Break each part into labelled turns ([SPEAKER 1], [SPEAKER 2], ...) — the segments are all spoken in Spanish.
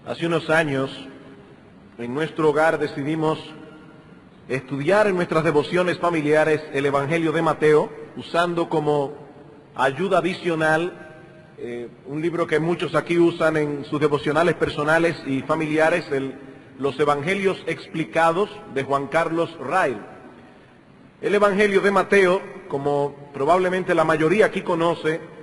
[SPEAKER 1] Hace unos años, en nuestro hogar decidimos estudiar en nuestras devociones familiares el Evangelio de Mateo, usando como ayuda adicional un libro que muchos aquí usan en sus devocionales personales y familiares, los Evangelios Explicados de Juan Carlos Rail. El Evangelio de Mateo, como probablemente la mayoría aquí conoce,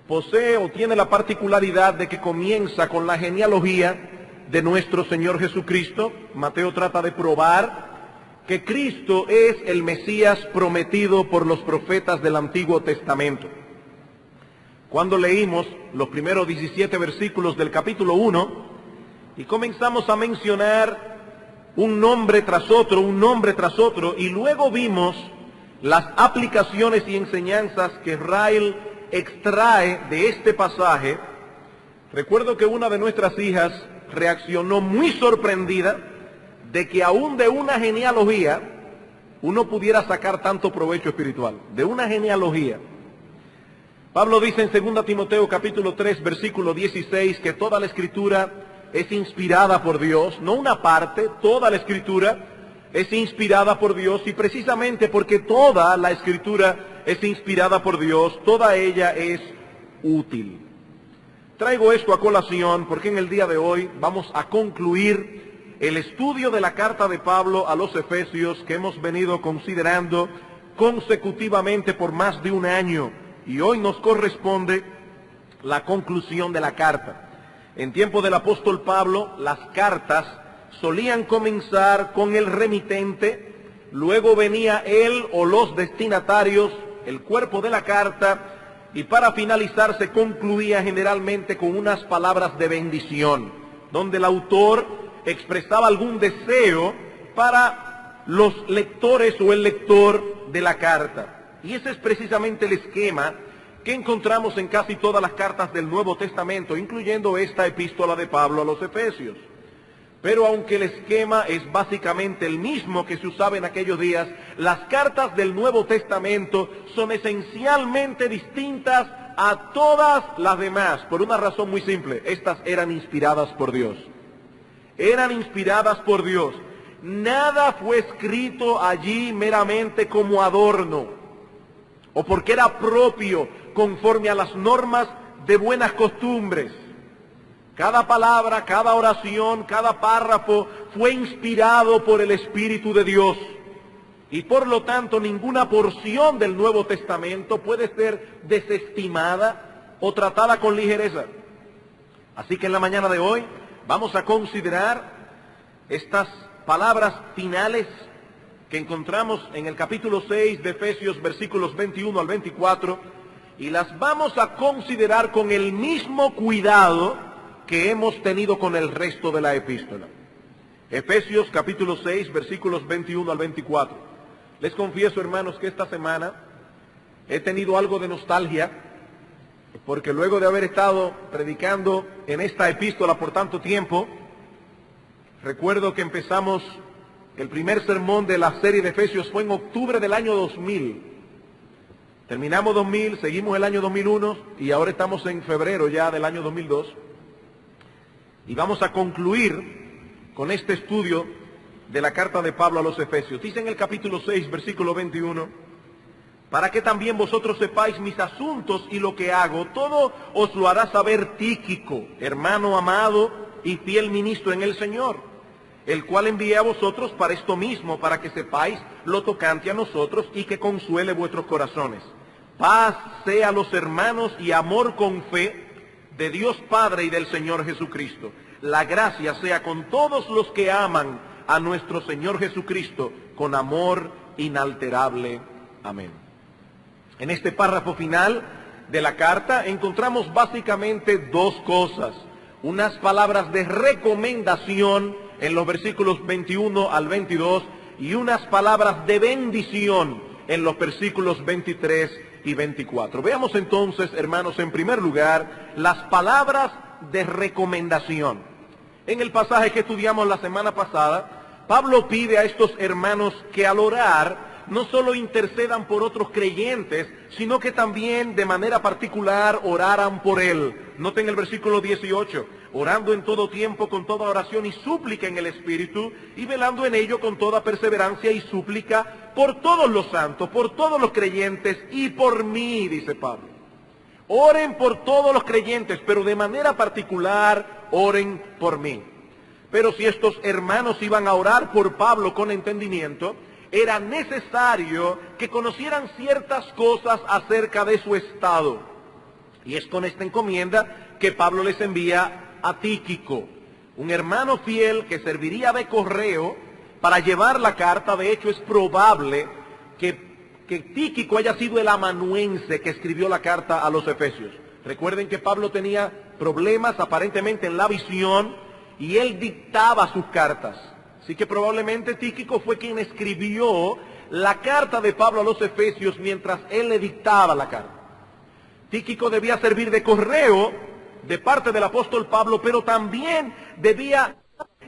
[SPEAKER 1] posee o tiene la particularidad de que comienza con la genealogía de nuestro Señor Jesucristo. Mateo trata de probar que Cristo es el Mesías prometido por los profetas del Antiguo Testamento. Cuando leímos los primeros 17 versículos del capítulo 1 y comenzamos a mencionar un nombre tras otro, y luego vimos las aplicaciones y enseñanzas que Rail extrae de este pasaje, recuerdo que una de nuestras hijas reaccionó muy sorprendida de que aún de una genealogía uno pudiera sacar tanto provecho espiritual, de una genealogía. Pablo dice en 2 Timoteo capítulo 3 versículo 16 que toda la escritura es inspirada por Dios, no una parte, toda la escritura es inspirada por Dios, y precisamente porque toda la escritura es inspirada por Dios, toda ella es útil. Traigo esto a colación porque en el día de hoy vamos a concluir el estudio de la carta de Pablo a los Efesios que hemos venido considerando consecutivamente por más de un año, y hoy nos corresponde la conclusión de la carta. En tiempo del apóstol Pablo, las cartas solían comenzar con el remitente, luego venía él o los destinatarios, el cuerpo de la carta, y para finalizar se concluía generalmente con unas palabras de bendición, donde el autor expresaba algún deseo para los lectores o el lector de la carta. Y ese es precisamente el esquema que encontramos en casi todas las cartas del Nuevo Testamento, incluyendo esta epístola de Pablo a los Efesios. Pero aunque el esquema es básicamente el mismo que se usaba en aquellos días, las cartas del Nuevo Testamento son esencialmente distintas a todas las demás, por una razón muy simple: estas eran inspiradas por Dios. Eran inspiradas por Dios. Nada fue escrito allí meramente como adorno, o porque era propio conforme a las normas de buenas costumbres. Cada palabra, cada oración, cada párrafo fue inspirado por el Espíritu de Dios. Y por lo tanto ninguna porción del Nuevo Testamento puede ser desestimada o tratada con ligereza. Así que en la mañana de hoy vamos a considerar estas palabras finales que encontramos en el capítulo 6 de Efesios, versículos 21 al 24, y las vamos a considerar con el mismo cuidado que hemos tenido con el resto de la epístola. Efesios capítulo 6, versículos 21 al 24. Les confieso, hermanos, que esta semana he tenido algo de nostalgia, porque luego de haber estado predicando en esta epístola por tanto tiempo, recuerdo que empezamos el primer sermón de la serie de Efesios fue en octubre del año 2000. Terminamos 2000, seguimos el año 2001 y ahora estamos en febrero ya del año 2002. Y vamos a concluir con este estudio de la carta de Pablo a los Efesios. Dice en el capítulo 6, versículo 21, para que también vosotros sepáis mis asuntos y lo que hago, todo os lo hará saber Tíquico, hermano amado y fiel ministro en el Señor, el cual envié a vosotros para esto mismo, para que sepáis lo tocante a nosotros y que consuele vuestros corazones. Paz sea a los hermanos y amor con fe de Dios Padre y del Señor Jesucristo. La gracia sea con todos los que aman a nuestro Señor Jesucristo con amor inalterable. Amén. En este párrafo final de la carta encontramos básicamente dos cosas: unas palabras de recomendación en los versículos 21 al 22 y unas palabras de bendición en los versículos 23 y 24. Veamos entonces, hermanos, en primer lugar, las palabras de recomendación. En el pasaje que estudiamos la semana pasada, Pablo pide a estos hermanos que al orar no solo intercedan por otros creyentes, sino que también de manera particular oraran por él. Noten el versículo 18, orando en todo tiempo con toda oración y súplica en el Espíritu, y velando en ello con toda perseverancia y súplica por todos los santos, por todos los creyentes y por mí, dice Pablo. Oren por todos los creyentes, pero de manera particular oren por mí. Pero si estos hermanos iban a orar por Pablo con entendimiento, era necesario que conocieran ciertas cosas acerca de su estado. Y es con esta encomienda que Pablo les envía a Tíquico, un hermano fiel que serviría de correo para llevar la carta. De hecho, es probable que Tíquico haya sido el amanuense que escribió la carta a los Efesios. Recuerden que Pablo tenía problemas aparentemente en la visión y él dictaba sus cartas. Así que probablemente Tíquico fue quien escribió la carta de Pablo a los Efesios mientras él le dictaba la carta. Tíquico debía servir de correo de parte del apóstol Pablo, pero también debía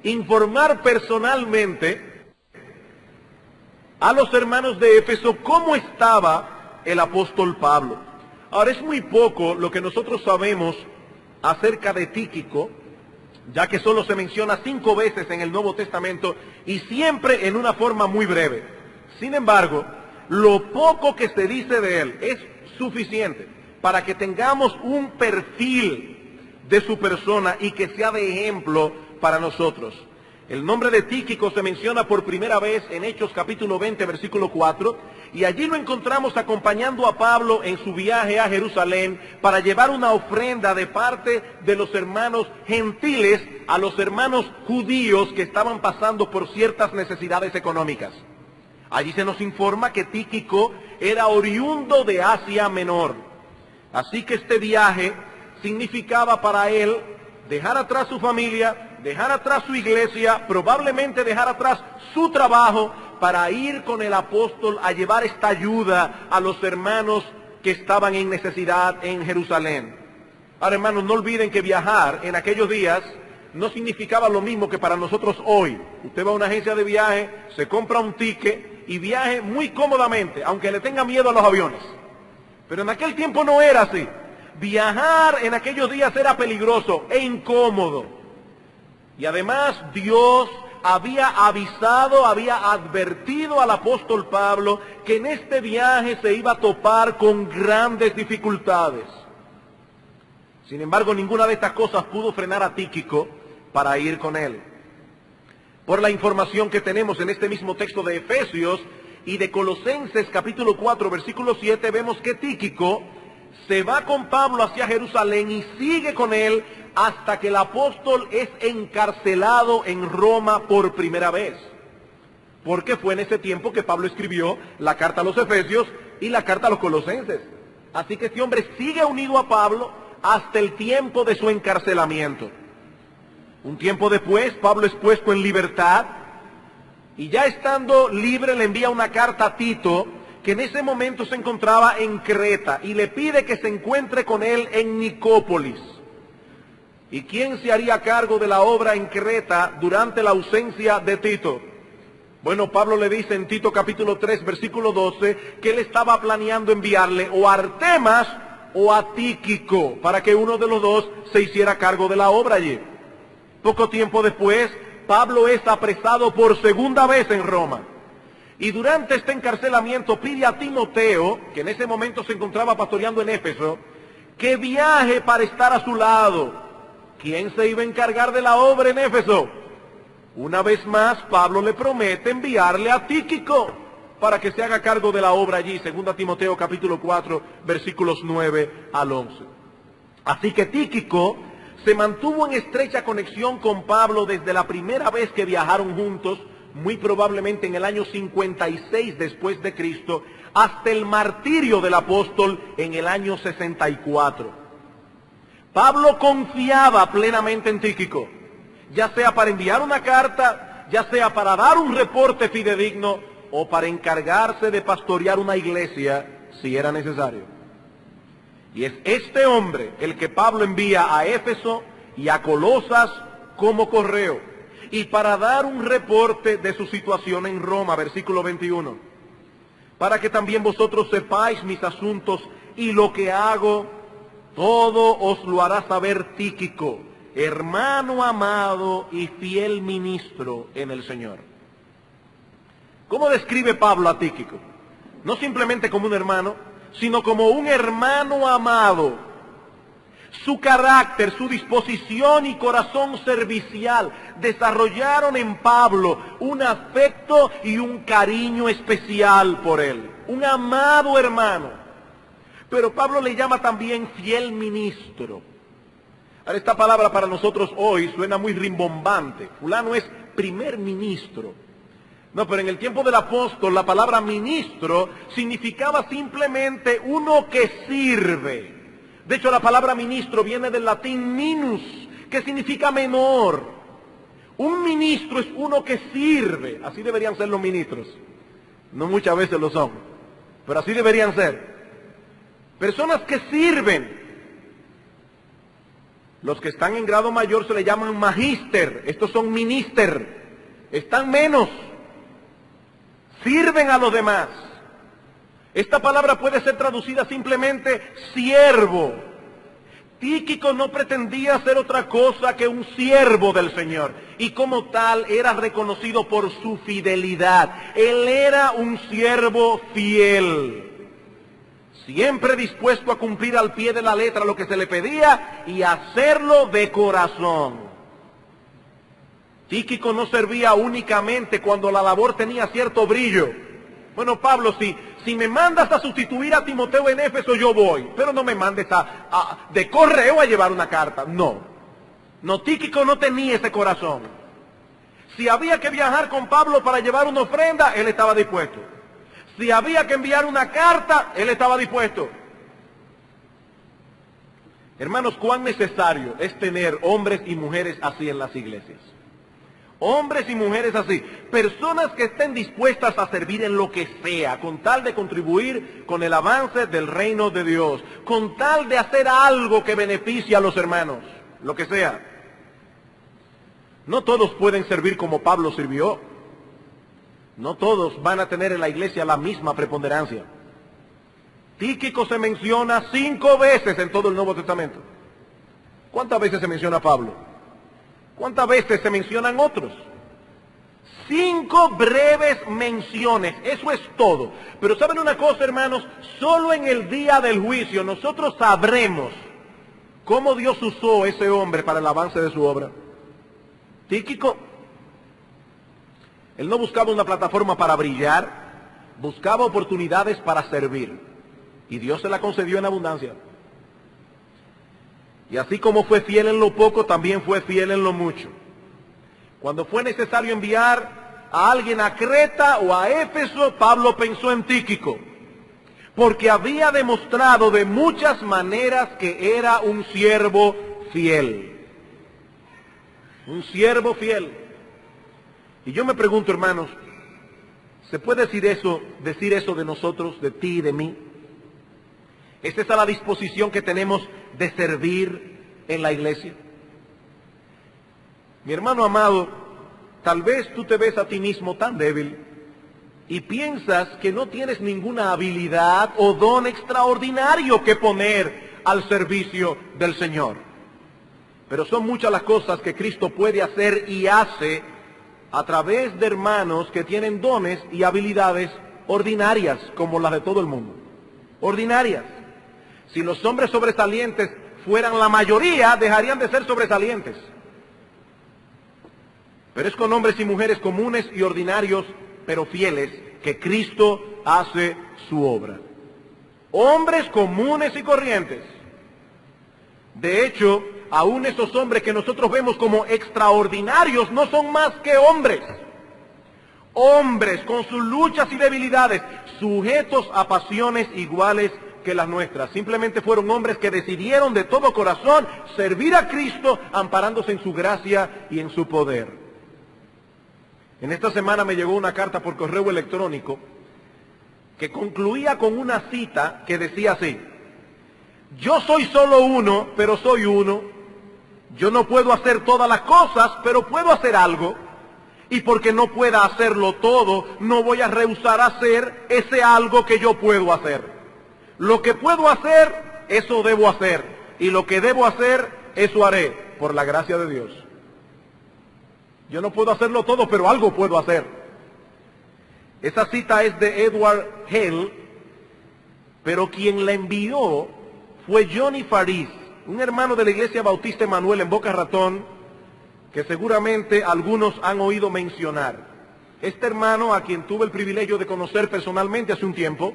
[SPEAKER 1] informar personalmente a los hermanos de Éfeso cómo estaba el apóstol Pablo. Ahora, es muy poco lo que nosotros sabemos acerca de Tíquico, ya que solo se menciona 5 veces en el Nuevo Testamento y siempre en una forma muy breve. Sin embargo, lo poco que se dice de él es suficiente para que tengamos un perfil de su persona y que sea de ejemplo para nosotros. El nombre de Tíquico se menciona por primera vez en Hechos capítulo 20, versículo 4, y allí lo encontramos acompañando a Pablo en su viaje a Jerusalén para llevar una ofrenda de parte de los hermanos gentiles a los hermanos judíos que estaban pasando por ciertas necesidades económicas. Allí se nos informa que Tíquico era oriundo de Asia Menor. Así que este viaje significaba para él dejar atrás su familia, dejar atrás su iglesia, probablemente dejar atrás su trabajo para ir con el apóstol a llevar esta ayuda a los hermanos que estaban en necesidad en Jerusalén. Ahora, hermanos, no olviden que viajar en aquellos días no significaba lo mismo que para nosotros hoy. Usted va a una agencia de viaje, se compra un ticket y viaje muy cómodamente, aunque le tenga miedo a los aviones. Pero en aquel tiempo no era así. Viajar en aquellos días era peligroso e incómodo. Y además Dios había avisado, había advertido al apóstol Pablo que en este viaje se iba a topar con grandes dificultades. Sin embargo, ninguna de estas cosas pudo frenar a Tíquico para ir con él. Por la información que tenemos en este mismo texto de Efesios y de Colosenses capítulo 4, versículo 7, vemos que Tíquico se va con Pablo hacia Jerusalén y sigue con él hasta que el apóstol es encarcelado en Roma por primera vez. Porque fue en ese tiempo que Pablo escribió la carta a los Efesios y la carta a los Colosenses. Así que este hombre sigue unido a Pablo hasta el tiempo de su encarcelamiento. Un tiempo después, Pablo es puesto en libertad y ya estando libre le envía una carta a Tito, que en ese momento se encontraba en Creta, y le pide que se encuentre con él en Nicópolis. ¿Y quién se haría cargo de la obra en Creta durante la ausencia de Tito? Bueno, Pablo le dice en Tito capítulo 3, versículo 12, que él estaba planeando enviarle o a Artemas o a Tíquico, para que uno de los dos se hiciera cargo de la obra allí. Poco tiempo después, Pablo es apresado por segunda vez en Roma. Y durante este encarcelamiento pide a Timoteo, que en ese momento se encontraba pastoreando en Éfeso, que viaje para estar a su lado. ¿Quién se iba a encargar de la obra en Éfeso? Una vez más, Pablo le promete enviarle a Tíquico para que se haga cargo de la obra allí, 2 Timoteo capítulo 4, versículos 9 al 11. Así que Tíquico se mantuvo en estrecha conexión con Pablo desde la primera vez que viajaron juntos, muy probablemente en el año 56 después de Cristo, hasta el martirio del apóstol en el año 64. Pablo confiaba plenamente en Tíquico, ya sea para enviar una carta, ya sea para dar un reporte fidedigno o para encargarse de pastorear una iglesia si era necesario. Y es este hombre el que Pablo envía a Éfeso y a Colosas como correo, y para dar un reporte de su situación en Roma, versículo 21. para que también vosotros sepáis mis asuntos y lo que hago, todo os lo hará saber Tíquico, hermano amado y fiel ministro en el Señor. ¿Cómo describe Pablo a Tíquico? No simplemente como un hermano, sino como un hermano amado. Su carácter, su disposición y corazón servicial desarrollaron en Pablo un afecto y un cariño especial por él. Un amado hermano. Pero Pablo le llama también fiel ministro. Ahora, esta palabra para nosotros hoy suena muy rimbombante. Fulano es primer ministro. No, pero en el tiempo del apóstol la palabra ministro significaba simplemente uno que sirve. De hecho, la palabra ministro viene del latín minus, que significa menor. Un ministro es uno que sirve. Así deberían ser los ministros. No muchas veces lo son, pero así deberían ser. Personas que sirven. Los que están en grado mayor se le llaman magíster. Estos son minister. Están menos. Sirven a los demás. Esta palabra puede ser traducida simplemente siervo. Tíquico no pretendía ser otra cosa que un siervo del Señor, y como tal era reconocido por su fidelidad. Él era un siervo fiel, siempre dispuesto a cumplir al pie de la letra lo que se le pedía y hacerlo de corazón. Tíquico no servía únicamente cuando la labor tenía cierto brillo. Bueno, Pablo, si me mandas a sustituir a Timoteo en Éfeso, yo voy. Pero no me mandes de correo a llevar una carta. No. No, Tíquico no tenía ese corazón. Si había que viajar con Pablo para llevar una ofrenda, él estaba dispuesto. Si había que enviar una carta, él estaba dispuesto. Hermanos, cuán necesario es tener hombres y mujeres así en las iglesias. Hombres y mujeres así, personas que estén dispuestas a servir en lo que sea, con tal de contribuir con el avance del reino de Dios, con tal de hacer algo que beneficie a los hermanos, lo que sea. No todos pueden servir como Pablo sirvió. No todos van a tener en la iglesia la misma preponderancia. Tíquico se menciona 5 veces en todo el Nuevo Testamento. ¿Cuántas veces se menciona a Pablo? ¿Cuántas veces se mencionan otros? 5 breves menciones, eso es todo. Pero ¿saben una cosa, hermanos? Solo en el día del juicio nosotros sabremos cómo Dios usó ese hombre para el avance de su obra. Tíquico, él no buscaba una plataforma para brillar, buscaba oportunidades para servir. Y Dios se la concedió en abundancia. Y así como fue fiel en lo poco, también fue fiel en lo mucho. Cuando fue necesario enviar a alguien a Creta o a Éfeso, Pablo pensó en Tíquico, porque había demostrado de muchas maneras que era un siervo fiel. Un siervo fiel. Y yo me pregunto, hermanos, ¿se puede decir eso de nosotros, de ti y de mí? ¿Es esa la disposición que tenemos de servir en la iglesia? Mi hermano amado, tal vez tú te ves a ti mismo tan débil y piensas que no tienes ninguna habilidad o don extraordinario que poner al servicio del Señor. Pero son muchas las cosas que Cristo puede hacer y hace a través de hermanos que tienen dones y habilidades ordinarias, como las de todo el mundo. Ordinarias. Si los hombres sobresalientes fueran la mayoría, dejarían de ser sobresalientes. Pero es con hombres y mujeres comunes y ordinarios, pero fieles, que Cristo hace su obra. Hombres comunes y corrientes. De hecho, aún esos hombres que nosotros vemos como extraordinarios no son más que hombres. Hombres con sus luchas y debilidades, sujetos a pasiones iguales que las nuestras. Simplemente fueron hombres que decidieron de todo corazón servir a Cristo, amparándose en su gracia y en su poder. En esta semana me llegó una carta por correo electrónico que concluía con una cita que decía así: yo soy solo uno, pero soy uno. Yo no puedo hacer todas las cosas, pero puedo hacer algo. Y porque no pueda hacerlo todo, no voy a rehusar hacer ese algo que yo puedo hacer. Lo que puedo hacer, eso debo hacer. Y lo que debo hacer, eso haré, por la gracia de Dios. Yo no puedo hacerlo todo, pero algo puedo hacer. Esa cita es de Edward Hale, pero quien la envió fue Johnny Faris, un hermano de la Iglesia Bautista Emanuel en Boca Ratón, que seguramente algunos han oído mencionar. Este hermano, a quien tuve el privilegio de conocer personalmente hace un tiempo,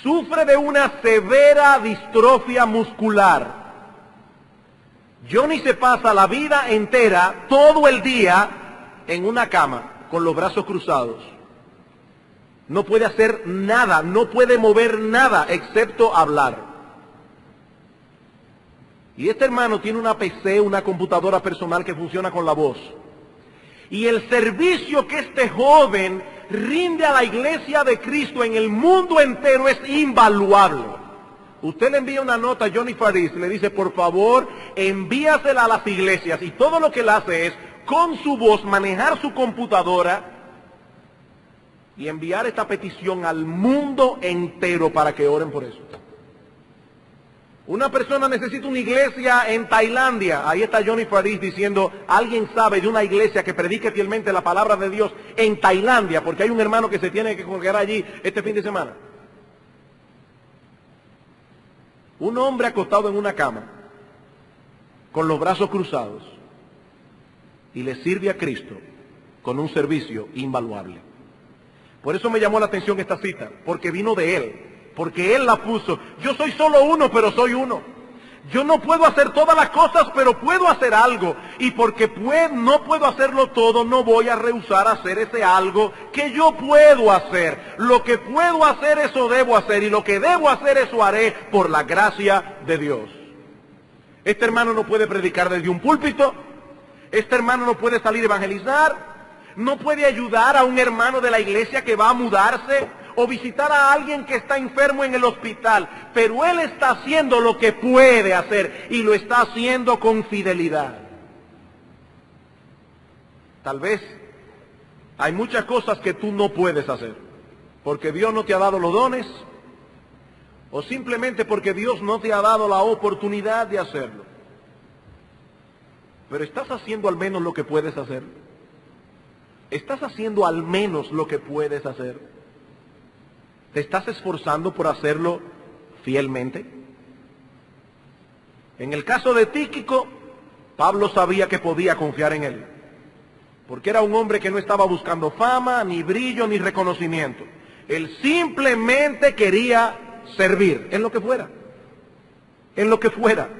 [SPEAKER 1] sufre de una severa distrofia muscular. Johnny se pasa la vida entera, todo el día, en una cama, con los brazos cruzados. No puede hacer nada, no puede mover nada, excepto hablar. Y este hermano tiene una PC, una computadora personal que funciona con la voz. Y el servicio que este joven rinde a la iglesia de Cristo en el mundo entero es invaluable. Usted le envía una nota a Johnny Faris, le dice, por favor, envíasela a las iglesias. Y todo lo que él hace es, con su voz, manejar su computadora y enviar esta petición al mundo entero para que oren por eso. Una persona necesita una iglesia en Tailandia. Ahí está Johnny Faris diciendo, alguien sabe de una iglesia que predique fielmente la palabra de Dios en Tailandia, porque hay un hermano que se tiene que congregar allí este fin de semana. Un hombre acostado en una cama, con los brazos cruzados, y le sirve a Cristo con un servicio invaluable. Por eso me llamó la atención esta cita, porque vino de él. Porque Él la puso. Yo soy solo uno, pero soy uno. Yo no puedo hacer todas las cosas, pero puedo hacer algo. Y porque no puedo hacerlo todo, no voy a rehusar hacer ese algo que yo puedo hacer. Lo que puedo hacer, eso debo hacer. Y lo que debo hacer, eso haré por la gracia de Dios. Este hermano no puede predicar desde un púlpito. Este hermano no puede salir a evangelizar. No puede ayudar a un hermano de la iglesia que va a mudarse, o visitar a alguien que está enfermo en el hospital, pero él está haciendo lo que puede hacer, y lo está haciendo con fidelidad. Tal vez hay muchas cosas que tú no puedes hacer, porque Dios no te ha dado los dones, o simplemente porque Dios no te ha dado la oportunidad de hacerlo. Pero estás haciendo al menos lo que puedes hacer. Estás haciendo al menos lo que puedes hacer. ¿Te estás esforzando por hacerlo fielmente? En el caso de Tíquico, Pablo sabía que podía confiar en él, porque era un hombre que no estaba buscando fama, ni brillo, ni reconocimiento. Él simplemente quería servir, en lo que fuera, en lo que fuera,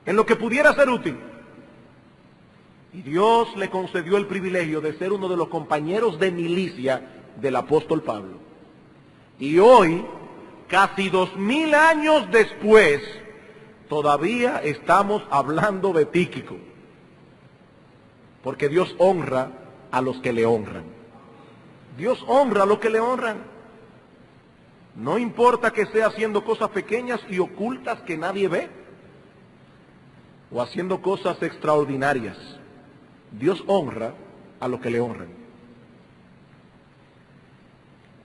[SPEAKER 1] en lo que pudiera ser útil. Y Dios le concedió el privilegio de ser uno de los compañeros de milicia del apóstol Pablo. Y hoy, casi 2000 años después, todavía estamos hablando de Tíquico. Porque Dios honra a los que le honran. Dios honra a los que le honran. No importa que sea haciendo cosas pequeñas y ocultas que nadie ve, o haciendo cosas extraordinarias. Dios honra a los que le honran.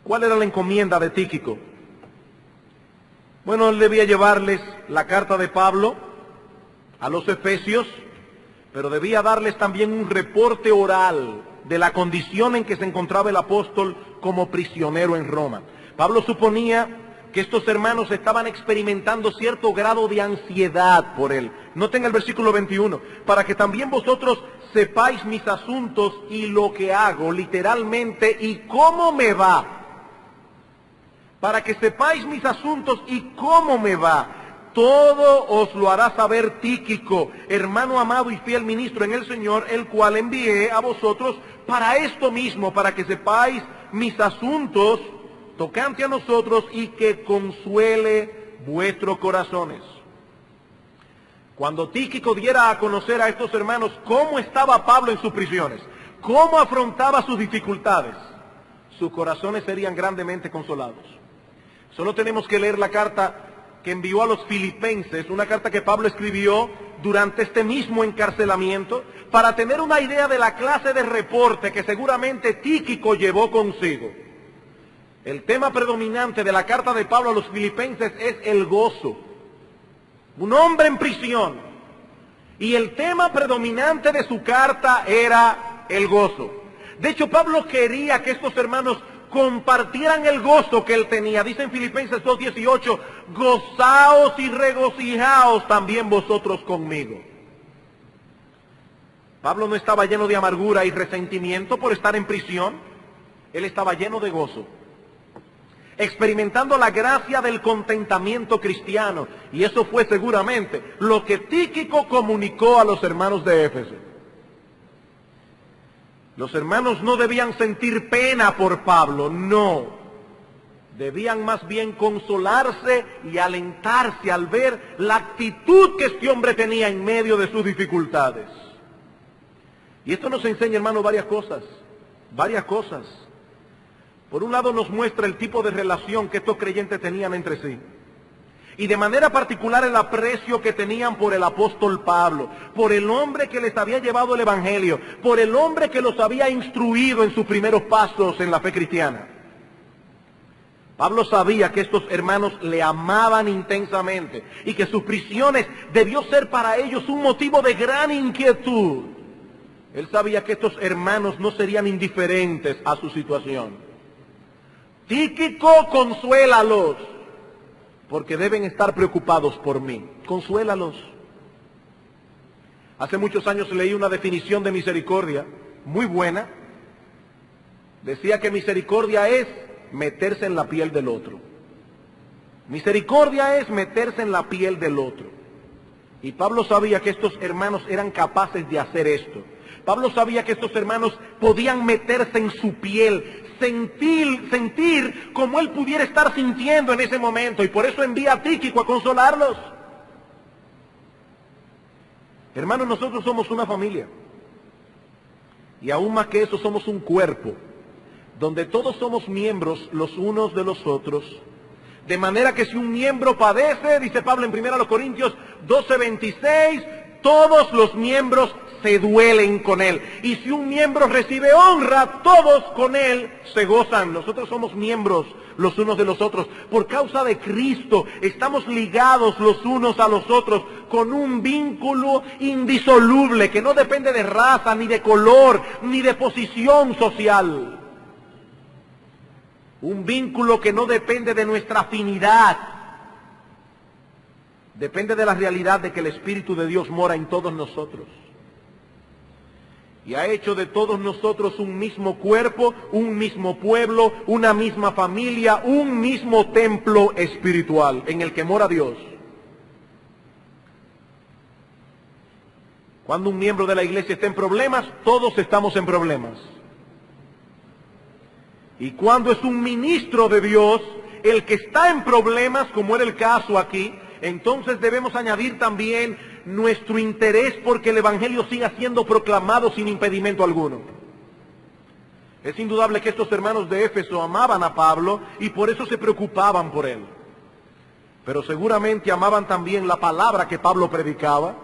[SPEAKER 1] ¿Cuál era la encomienda de Tíquico? Bueno, él debía llevarles la carta de Pablo a los Efesios, pero debía darles también un reporte oral de la condición en que se encontraba el apóstol como prisionero en Roma. Pablo suponía que estos hermanos estaban experimentando cierto grado de ansiedad por él. Noten el versículo 21, para que también vosotros sepáis mis asuntos y lo que hago, literalmente, y cómo me va. Para que sepáis mis asuntos y cómo me va. Todo os lo hará saber Tíquico, hermano amado y fiel ministro en el Señor, el cual envié a vosotros para esto mismo, para que sepáis mis asuntos tocante a nosotros y que consuele vuestros corazones. Cuando Tíquico diera a conocer a estos hermanos cómo estaba Pablo en sus prisiones, cómo afrontaba sus dificultades, sus corazones serían grandemente consolados. Solo tenemos que leer la carta que envió a los filipenses, una carta que Pablo escribió durante este mismo encarcelamiento para tener una idea de la clase de reporte que seguramente Tíquico llevó consigo. El tema predominante de la carta de Pablo a los filipenses es el gozo. Un hombre en prisión. Y el tema predominante de su carta era el gozo. De hecho, Pablo quería que estos hermanos compartieran el gozo que él tenía. Dice en Filipenses 2:18, gozaos y regocijaos también vosotros conmigo. Pablo no estaba lleno de amargura y resentimiento por estar en prisión. Él estaba lleno de gozo, experimentando la gracia del contentamiento cristiano. Y eso fue seguramente lo que Tíquico comunicó a los hermanos de Éfeso. Los hermanos no debían sentir pena por Pablo, no. Debían más bien consolarse y alentarse al ver la actitud que este hombre tenía en medio de sus dificultades. Y esto nos enseña, hermano, varias cosas. Por un lado nos muestra el tipo de relación que estos creyentes tenían entre sí. Y de manera particular el aprecio que tenían por el apóstol Pablo, por el hombre que les había llevado el evangelio, por el hombre que los había instruido en sus primeros pasos en la fe cristiana. Pablo sabía que estos hermanos le amaban intensamente y que sus prisiones debió ser para ellos un motivo de gran inquietud. Él sabía que estos hermanos no serían indiferentes a su situación. Tíquico, consuélalos, porque deben estar preocupados por mí. Consuélalos. Hace muchos años leí una definición de misericordia, muy buena. Decía que misericordia es meterse en la piel del otro. Misericordia es meterse en la piel del otro. Y Pablo sabía que estos hermanos eran capaces de hacer esto. Pablo sabía que estos hermanos podían meterse en su piel, sentir como él pudiera estar sintiendo en ese momento, y por eso envía a Tíquico a consolarlos. Hermanos, nosotros somos una familia, y aún más que eso, somos un cuerpo, donde todos somos miembros los unos de los otros, de manera que si un miembro padece, dice Pablo en 1 Corintios 12:26, todos los miembros se duelen con él. Y si un miembro recibe honra, todos con él se gozan. Nosotros somos miembros los unos de los otros. Por causa de Cristo, estamos ligados los unos a los otros con un vínculo indisoluble que no depende de raza, ni de color, ni de posición social. Un vínculo que no depende de nuestra afinidad. Depende de la realidad de que el Espíritu de Dios mora en todos nosotros. Y ha hecho de todos nosotros un mismo cuerpo, un mismo pueblo, una misma familia, un mismo templo espiritual en el que mora Dios. Cuando un miembro de la iglesia está en problemas, todos estamos en problemas. Y cuando es un ministro de Dios el que está en problemas, como era el caso aquí, entonces debemos añadir también nuestro interés porque el evangelio siga siendo proclamado sin impedimento alguno. Es indudable que estos hermanos de Éfeso amaban a Pablo y por eso se preocupaban por él. Pero seguramente amaban también la palabra que Pablo predicaba,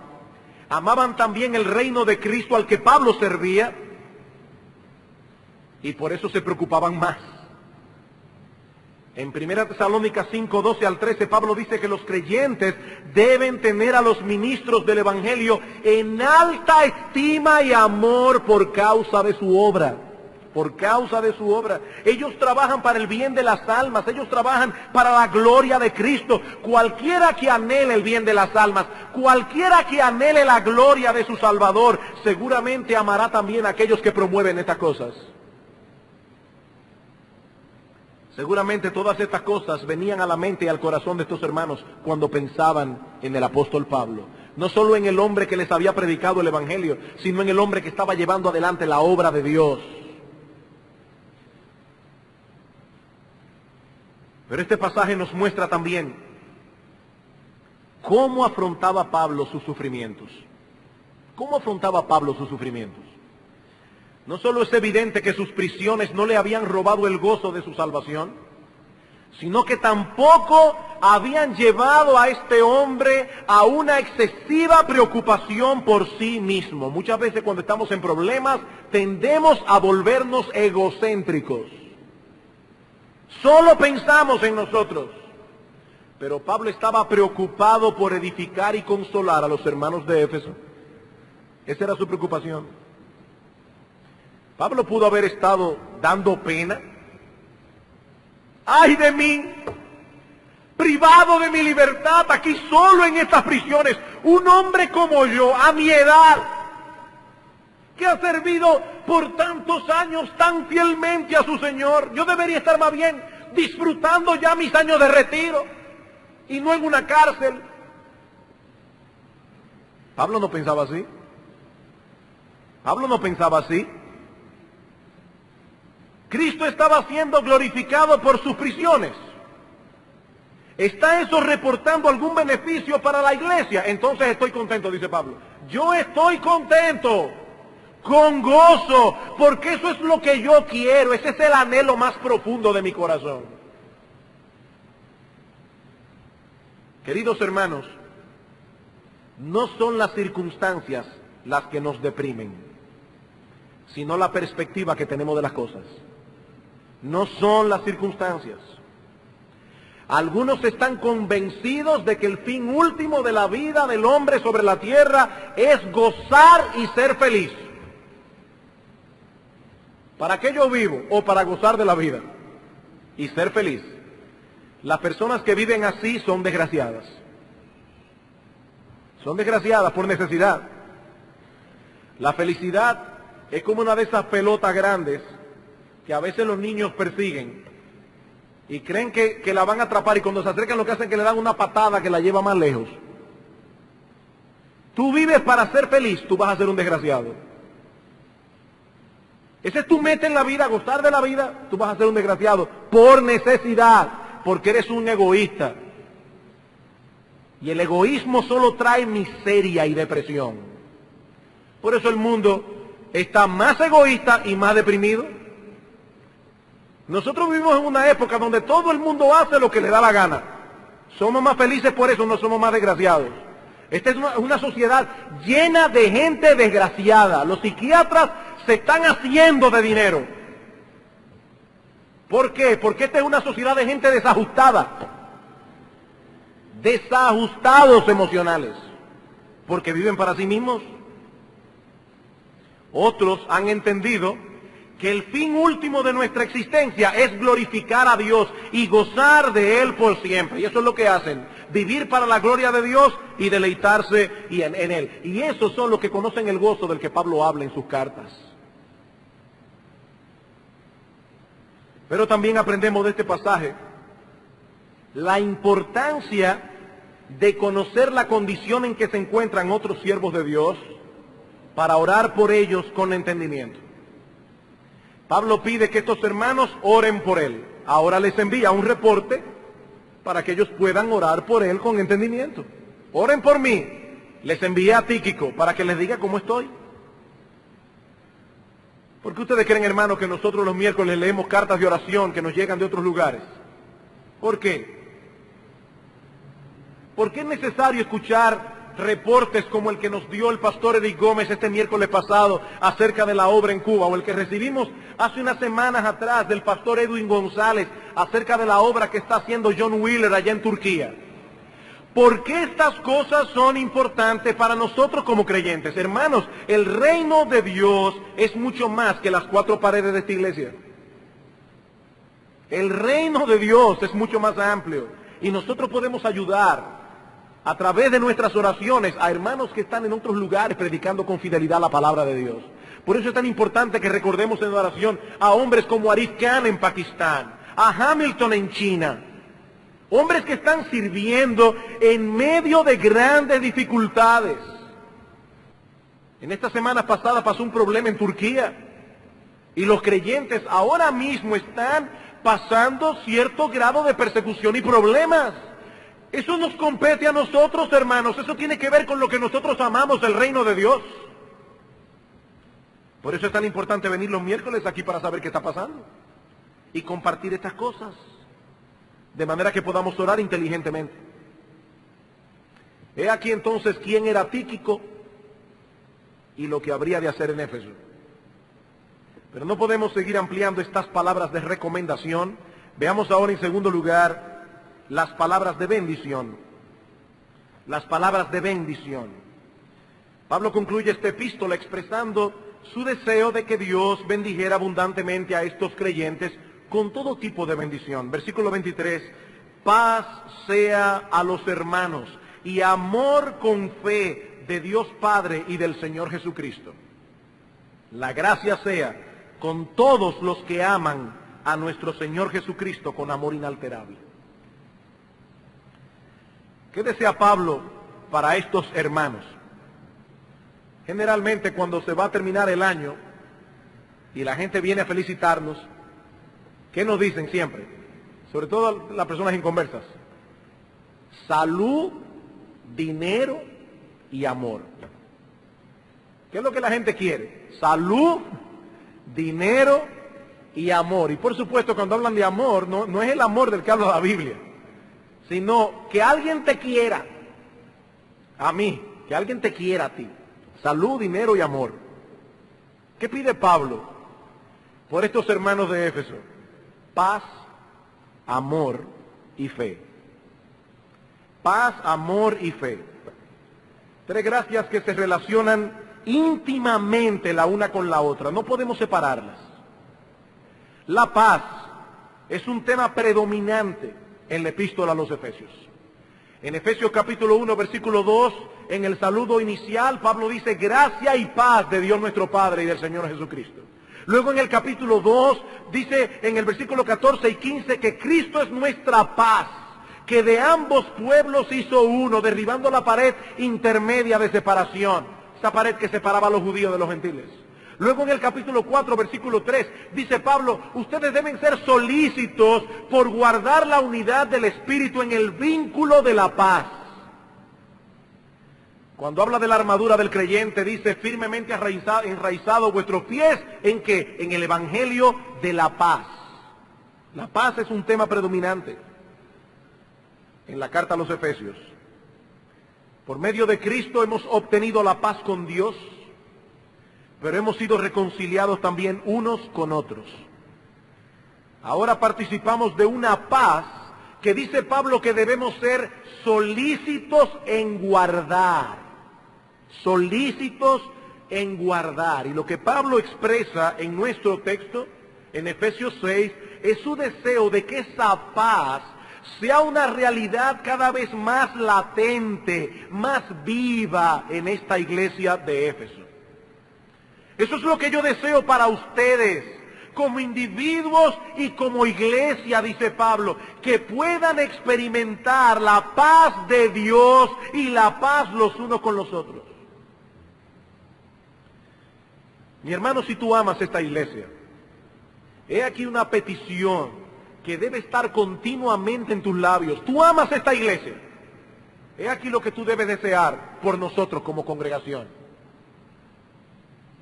[SPEAKER 1] amaban también el reino de Cristo al que Pablo servía, y por eso se preocupaban más. En 1 Tesalónicas 5:12 al 13, Pablo dice que los creyentes deben tener a los ministros del evangelio en alta estima y amor por causa de su obra. Por causa de su obra. Ellos trabajan para el bien de las almas, ellos trabajan para la gloria de Cristo. Cualquiera que anhele el bien de las almas, cualquiera que anhele la gloria de su Salvador, seguramente amará también a aquellos que promueven estas cosas. Seguramente todas estas cosas venían a la mente y al corazón de estos hermanos cuando pensaban en el apóstol Pablo. No solo en el hombre que les había predicado el evangelio, sino en el hombre que estaba llevando adelante la obra de Dios. Pero este pasaje nos muestra también cómo afrontaba Pablo sus sufrimientos. ¿Cómo afrontaba Pablo sus sufrimientos? No solo es evidente que sus prisiones no le habían robado el gozo de su salvación, sino que tampoco habían llevado a este hombre a una excesiva preocupación por sí mismo. Muchas veces cuando estamos en problemas tendemos a volvernos egocéntricos. Solo pensamos en nosotros. Pero Pablo estaba preocupado por edificar y consolar a los hermanos de Éfeso. Esa era su preocupación. Pablo pudo haber estado dando pena. ¡Ay de mí! Privado de mi libertad, aquí solo en estas prisiones, un hombre como yo, a mi edad, que ha servido por tantos años tan fielmente a su Señor. Yo debería estar más bien disfrutando ya mis años de retiro y no en una cárcel. Pablo no pensaba así. Pablo no pensaba así. Cristo estaba siendo glorificado por sus prisiones. ¿Está eso reportando algún beneficio para la iglesia? Entonces estoy contento, dice Pablo. Yo estoy contento, con gozo, porque eso es lo que yo quiero. Ese es el anhelo más profundo de mi corazón. Queridos hermanos, no son las circunstancias las que nos deprimen, sino la perspectiva que tenemos de las cosas. No son las circunstancias. Algunos están convencidos de que el fin último de la vida del hombre sobre la tierra es gozar y ser feliz. ¿Para qué yo vivo? O para gozar de la vida y ser feliz. Las personas que viven así son desgraciadas. Son desgraciadas por necesidad. La felicidad es como una de esas pelotas grandes que a veces los niños persiguen y creen que la van a atrapar, y cuando se acercan lo que hacen es que le dan una patada que la lleva más lejos. Tú vives para ser feliz, tú vas a ser un desgraciado. Ese es tu meta en la vida, gozar de la vida, tú vas a ser un desgraciado por necesidad, porque eres un egoísta. Y el egoísmo solo trae miseria y depresión. Por eso el mundo está más egoísta y más deprimido. Nosotros vivimos en una época donde todo el mundo hace lo que le da la gana. Somos más felices por eso, no somos más desgraciados. Esta es una sociedad llena de gente desgraciada. Los psiquiatras se están haciendo de dinero. ¿Por qué? Porque esta es una sociedad de gente desajustada. Desajustados emocionales. Porque viven para sí mismos. Otros han entendido que el fin último de nuestra existencia es glorificar a Dios y gozar de Él por siempre. Y eso es lo que hacen, vivir para la gloria de Dios y deleitarse en Él. Y esos son los que conocen el gozo del que Pablo habla en sus cartas. Pero también aprendemos de este pasaje la importancia de conocer la condición en que se encuentran otros siervos de Dios para orar por ellos con entendimiento. Pablo pide que estos hermanos oren por él. Ahora les envía un reporte para que ellos puedan orar por él con entendimiento. Oren por mí. Les envié a Tíquico para que les diga cómo estoy. ¿Por qué ustedes creen, hermanos, que nosotros los miércoles leemos cartas de oración que nos llegan de otros lugares? ¿Por qué? ¿Por qué es necesario escuchar reportes como el que nos dio el pastor Eric Gómez este miércoles pasado acerca de la obra en Cuba, o el que recibimos hace unas semanas atrás del pastor Edwin González acerca de la obra que está haciendo John Wheeler allá en Turquía? ¿Por qué estas cosas son importantes para nosotros como creyentes? Hermanos, el reino de Dios es mucho más que las cuatro paredes de esta iglesia. El reino de Dios es mucho más amplio y nosotros podemos ayudar a través de nuestras oraciones a hermanos que están en otros lugares predicando con fidelidad la palabra de Dios. Por eso es tan importante que recordemos en oración a hombres como Arif Khan en Pakistán, a Hamilton en China, hombres que están sirviendo en medio de grandes dificultades. En esta semana pasada pasó un problema en Turquía y los creyentes ahora mismo están pasando cierto grado de persecución y problemas. Eso nos compete a nosotros, hermanos. Eso tiene que ver con lo que nosotros amamos del reino de Dios. Por eso es tan importante venir los miércoles aquí para saber qué está pasando y compartir estas cosas. de manera que podamos orar inteligentemente. He aquí entonces quién era Tíquico y lo que habría de hacer en Éfeso. Pero no podemos seguir ampliando estas palabras de recomendación. Veamos ahora en segundo lugar las palabras de bendición. Las palabras de bendición. Pablo concluye esta epístola expresando su deseo de que Dios bendijera abundantemente a estos creyentes con todo tipo de bendición. Versículo 23, paz sea a los hermanos y amor con fe de Dios Padre y del Señor Jesucristo. La gracia sea con todos los que aman a nuestro Señor Jesucristo con amor inalterable. ¿Qué desea Pablo para estos hermanos? Generalmente cuando se va a terminar el año y la gente viene a felicitarnos, ¿qué nos dicen siempre? Sobre todo las personas inconversas. Salud, dinero y amor. ¿Qué es lo que la gente quiere? Salud, dinero y amor. Y por supuesto cuando hablan de amor, no es el amor del que habla la Biblia, sino que alguien te quiera a mí, que alguien te quiera a ti. Salud, dinero y amor. ¿Qué pide Pablo por estos hermanos de Éfeso? Paz, amor y fe. Paz, amor y fe. Tres gracias que se relacionan íntimamente la una con la otra. No podemos separarlas. La paz es un tema predominante en la epístola a los Efesios. En Efesios capítulo 1, versículo 2, en el saludo inicial, Pablo dice, gracia y paz de Dios nuestro Padre y del Señor Jesucristo. Luego en el capítulo 2, dice en el versículo 14 y 15 que Cristo es nuestra paz, que de ambos pueblos hizo uno, derribando la pared intermedia de separación, esa pared que separaba a los judíos de los gentiles. Luego en el capítulo 4, versículo 3, dice Pablo, ustedes deben ser solícitos por guardar la unidad del Espíritu en el vínculo de la paz. Cuando habla de la armadura del creyente, dice firmemente enraizado vuestros pies, ¿en qué? En el Evangelio de la paz. La paz es un tema predominante en la carta a los Efesios. Por medio de Cristo hemos obtenido la paz con Dios, pero hemos sido reconciliados también unos con otros. Ahora participamos de una paz que dice Pablo que debemos ser solícitos en guardar. Solícitos en guardar. Y lo que Pablo expresa en nuestro texto, en Efesios 6, es su deseo de que esa paz sea una realidad cada vez más latente, más viva en esta iglesia de Éfeso. Eso es lo que yo deseo para ustedes, como individuos y como iglesia, dice Pablo, que puedan experimentar la paz de Dios y la paz los unos con los otros. Mi hermano, si tú amas esta iglesia, he aquí una petición que debe estar continuamente en tus labios. Tú amas esta iglesia. He aquí lo que tú debes desear por nosotros como congregación.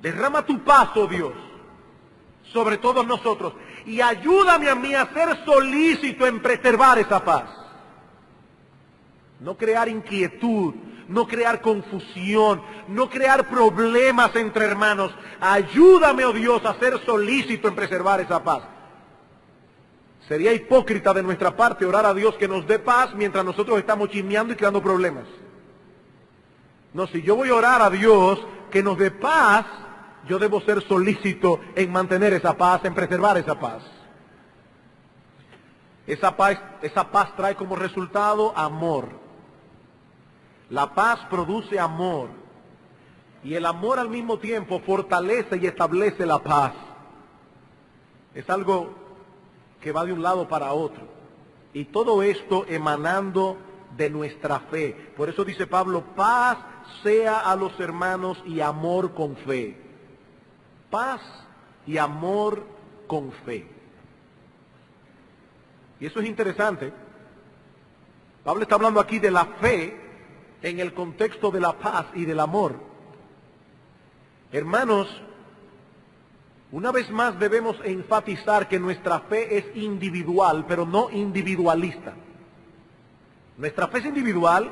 [SPEAKER 1] Derrama tu paz, oh Dios, sobre todos nosotros, y ayúdame a mí a ser solícito en preservar esa paz. No crear inquietud, no crear confusión, no crear problemas entre hermanos. Ayúdame, oh Dios, a ser solícito en preservar esa paz. Sería hipócrita de nuestra parte orar a Dios que nos dé paz mientras nosotros estamos chismeando y creando problemas. No, si yo voy a orar a Dios que nos dé paz, yo debo ser solícito en mantener esa paz, en preservar esa paz. Esa paz trae como resultado amor. La paz produce amor. Y el amor al mismo tiempo fortalece y establece la paz. Es algo que va de un lado para otro. Y todo esto emanando de nuestra fe. Por eso dice Pablo, paz sea a los hermanos y amor con fe. Paz y amor con fe. Y eso es interesante. Pablo está hablando aquí de la fe en el contexto de la paz y del amor. Hermanos, Una vez más debemos enfatizar que nuestra fe es individual, pero no individualista. Nuestra fe es individual,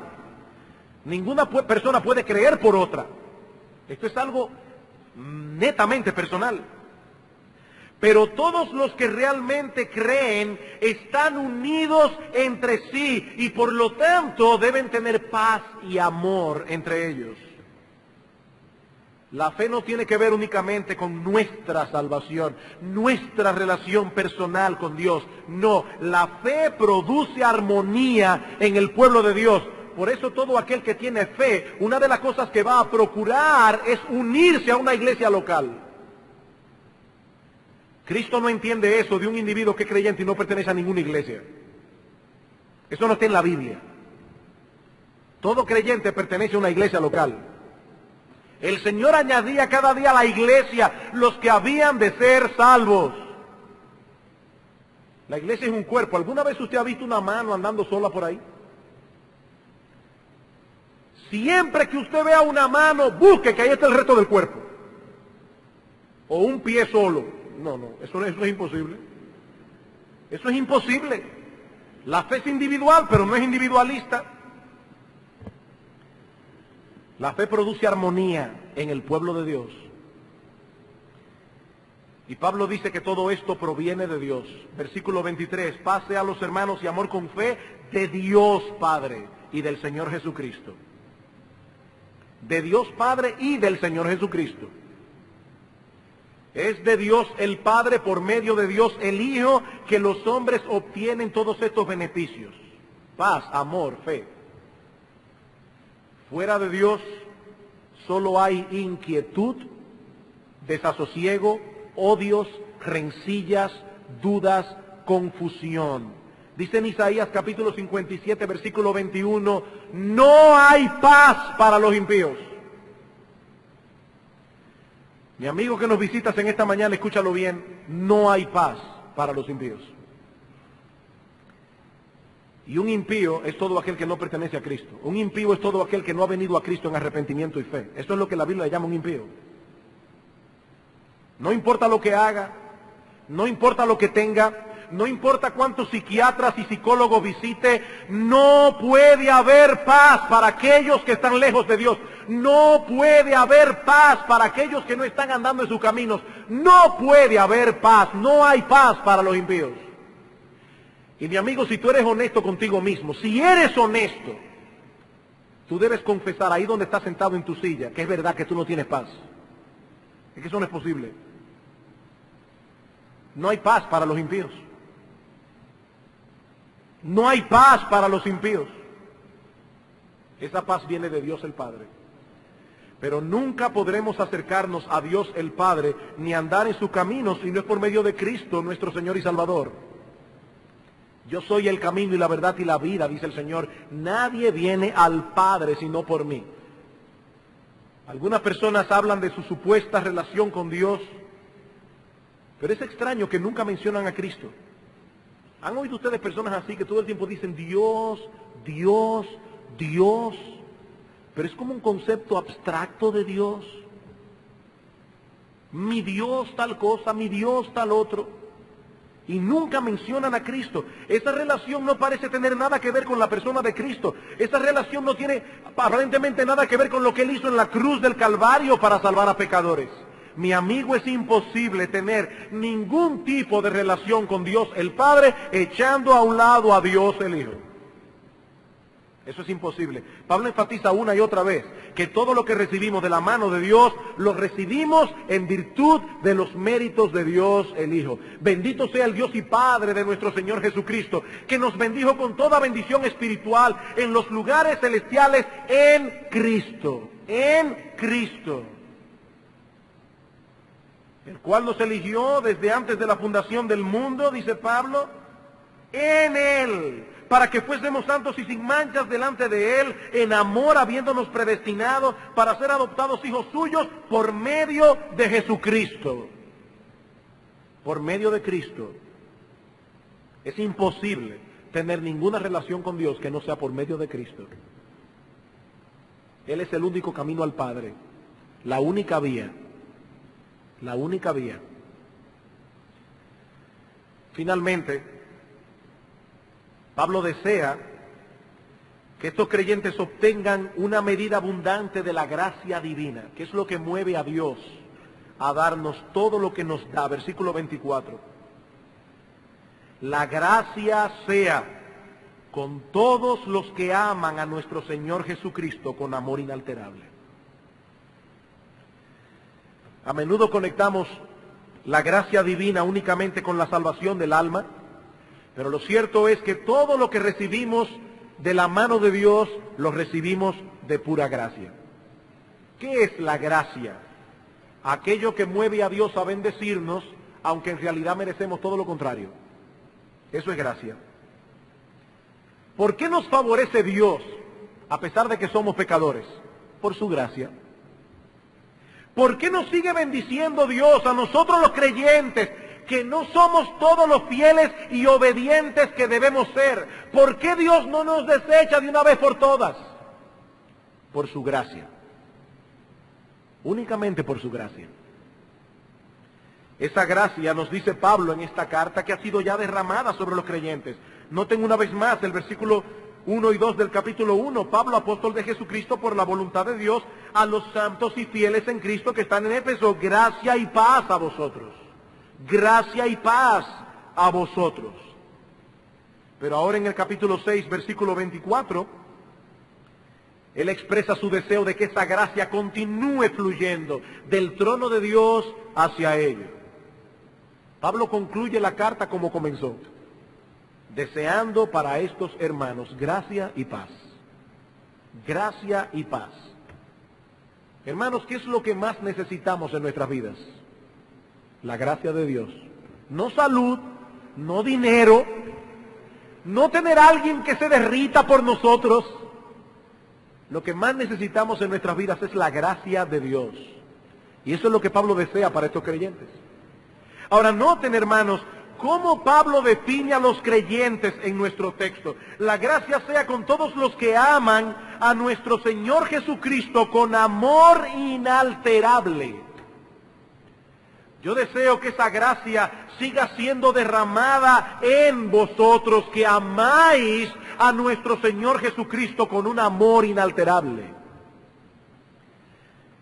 [SPEAKER 1] ninguna persona puede creer por otra. Esto es algo netamente personal. Pero todos los que realmente creen están unidos entre sí y por lo tanto deben tener paz y amor entre ellos. La fe no tiene que ver únicamente con nuestra salvación, nuestra relación personal con Dios. No, la fe produce armonía en el pueblo de Dios. Por eso todo aquel que tiene fe, una de las cosas que va a procurar es unirse a una iglesia local. Cristo no entiende eso de un individuo que es creyente y no pertenece a ninguna iglesia. Eso no está en la Biblia. Todo creyente pertenece a una iglesia local. El Señor añadía cada día a la iglesia los que habían de ser salvos. La iglesia es un cuerpo. ¿Alguna vez usted ha visto una mano andando sola por ahí? Siempre que usted vea una mano, busque que ahí está el resto del cuerpo. O un pie solo. No, eso es imposible. Eso es imposible. La fe es individual, pero no es individualista. La fe produce armonía en el pueblo de Dios. Y Pablo dice que todo esto proviene de Dios. Versículo 23, paz sea a los hermanos y amor con fe de Dios Padre y del Señor Jesucristo. De Dios Padre y del Señor Jesucristo. Es de Dios el Padre, por medio de Dios el Hijo, que los hombres obtienen todos estos beneficios. Paz, amor, fe. Fuera de Dios solo hay inquietud, desasosiego, odios, rencillas, dudas, confusión. Dice en Isaías capítulo 57, versículo 21, no hay paz para los impíos. Mi amigo que nos visitas en esta mañana, escúchalo bien, no hay paz para los impíos. Y un impío es todo aquel que no pertenece a Cristo. Un impío es todo aquel que no ha venido a Cristo en arrepentimiento y fe. Eso es lo que la Biblia le llama un impío. No importa lo que haga, no importa lo que tenga, no importa cuántos psiquiatras y psicólogos visite, no puede haber paz para aquellos que están lejos de Dios. No puede haber paz para aquellos que no están andando en sus caminos. No puede haber paz, no hay paz para los impíos. Y mi amigo, si tú eres honesto contigo mismo, si eres honesto, tú debes confesar ahí donde estás sentado en tu silla, que es verdad que tú no tienes paz. Es que eso no es posible. No hay paz para los impíos. No hay paz para los impíos. Esa paz viene de Dios el Padre. Pero nunca podremos acercarnos a Dios el Padre ni andar en sus caminos si no es por medio de Cristo, nuestro Señor y Salvador. Yo soy el camino y la verdad y la vida, dice el Señor. Nadie viene al Padre sino por mí. Algunas personas hablan de su supuesta relación con Dios, pero es extraño que nunca mencionan a Cristo. ¿Han oído ustedes personas así que todo el tiempo dicen Dios, Dios, Dios? Pero es como un concepto abstracto de Dios. Mi Dios tal cosa, mi Dios tal otro. Y nunca mencionan a Cristo. Esa relación no parece tener nada que ver con la persona de Cristo. Esa relación no tiene aparentemente nada que ver con lo que Él hizo en la cruz del Calvario para salvar a pecadores. Mi amigo, es imposible tener ningún tipo de relación con Dios el Padre echando a un lado a Dios el Hijo. Eso es imposible. Pablo enfatiza una y otra vez que todo lo que recibimos de la mano de Dios, lo recibimos en virtud de los méritos de Dios el Hijo. Bendito sea el Dios y Padre de nuestro Señor Jesucristo, que nos bendijo con toda bendición espiritual en los lugares celestiales en Cristo. En Cristo. El cual nos eligió desde antes de la fundación del mundo, dice Pablo, en Él, para que fuésemos santos y sin manchas delante de Él, en amor, habiéndonos predestinado para ser adoptados hijos suyos por medio de Jesucristo. Por medio de Cristo. Es imposible tener ninguna relación con Dios que no sea por medio de Cristo. Él es el único camino al Padre, la única vía. La única vía. Finalmente, Pablo desea que estos creyentes obtengan una medida abundante de la gracia divina, que es lo que mueve a Dios a darnos todo lo que nos da. Versículo 24. La gracia sea con todos los que aman a nuestro Señor Jesucristo con amor inalterable. A menudo conectamos la gracia divina únicamente con la salvación del alma, pero lo cierto es que todo lo que recibimos de la mano de Dios lo recibimos de pura gracia. ¿Qué es la gracia? Aquello que mueve a Dios a bendecirnos, aunque en realidad merecemos todo lo contrario. Eso es gracia. ¿Por qué nos favorece Dios a pesar de que somos pecadores? Por su gracia. ¿Por qué nos sigue bendiciendo Dios a nosotros los creyentes, que no somos todos los fieles y obedientes que debemos ser? ¿Por qué Dios no nos desecha de una vez por todas? Por su gracia. Únicamente por su gracia. Esa gracia, nos dice Pablo en esta carta, que ha sido ya derramada sobre los creyentes. Noten una vez más el versículo 1 y 2 del capítulo 1. Pablo, apóstol de Jesucristo, por la voluntad de Dios, a los santos y fieles en Cristo que están en Éfeso, gracia y paz a vosotros. Gracia y paz a vosotros. Pero ahora en el capítulo 6, versículo 24, él expresa su deseo de que esa gracia continúe fluyendo del trono de Dios hacia ellos. Pablo concluye la carta como comenzó, deseando para estos hermanos gracia y paz. Gracia y paz. Hermanos, ¿qué es lo que más necesitamos en nuestras vidas? La gracia de Dios. No salud, no dinero, no tener a alguien que se derrita por nosotros. Lo que más necesitamos en nuestras vidas es la gracia de Dios. Y eso es lo que Pablo desea para estos creyentes. Ahora, noten, hermanos, cómo Pablo define a los creyentes en nuestro texto. La gracia sea con todos los que aman a nuestro Señor Jesucristo con amor inalterable. Yo deseo que esa gracia siga siendo derramada en vosotros, que amáis a nuestro Señor Jesucristo con un amor inalterable.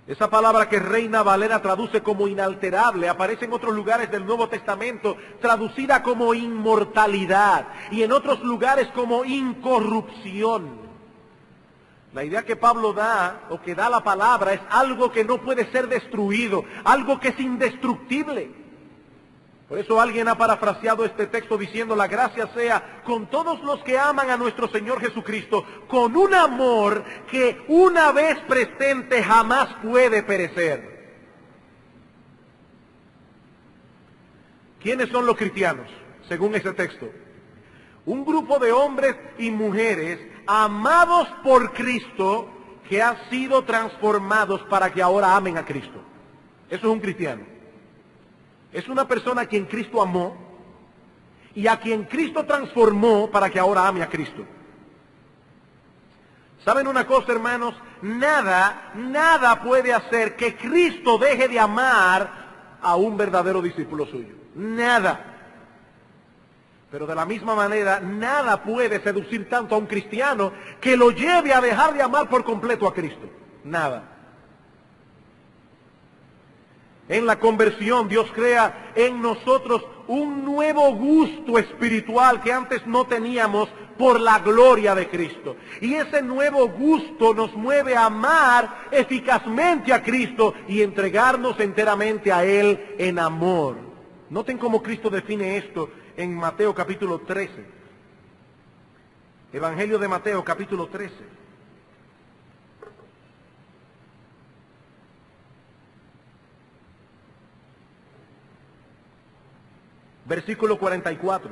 [SPEAKER 1] Esa palabra que Reina Valera traduce como inalterable aparece en otros lugares del Nuevo Testamento traducida como inmortalidad y en otros lugares como incorrupción. La idea que Pablo da, o que da la palabra, es algo que no puede ser destruido, algo que es indestructible. Por eso alguien ha parafraseado este texto diciendo: la gracia sea con todos los que aman a nuestro Señor Jesucristo, con un amor que una vez presente jamás puede perecer. ¿Quiénes son los cristianos, según ese texto? Un grupo de hombres y mujeres amados por Cristo, que han sido transformados para que ahora amen a Cristo. Eso es un cristiano. Es una persona a quien Cristo amó y a quien Cristo transformó para que ahora ame a Cristo. ¿Saben una cosa, hermanos? Nada puede hacer que Cristo deje de amar a un verdadero discípulo suyo. Nada. Pero de la misma manera, nada puede seducir tanto a un cristiano que lo lleve a dejar de amar por completo a Cristo. Nada. En la conversión, Dios crea en nosotros un nuevo gusto espiritual que antes no teníamos por la gloria de Cristo. Y ese nuevo gusto nos mueve a amar eficazmente a Cristo y entregarnos enteramente a Él en amor. Noten cómo Cristo define esto en Mateo capítulo 13. Evangelio de Mateo capítulo 13. Versículo 44.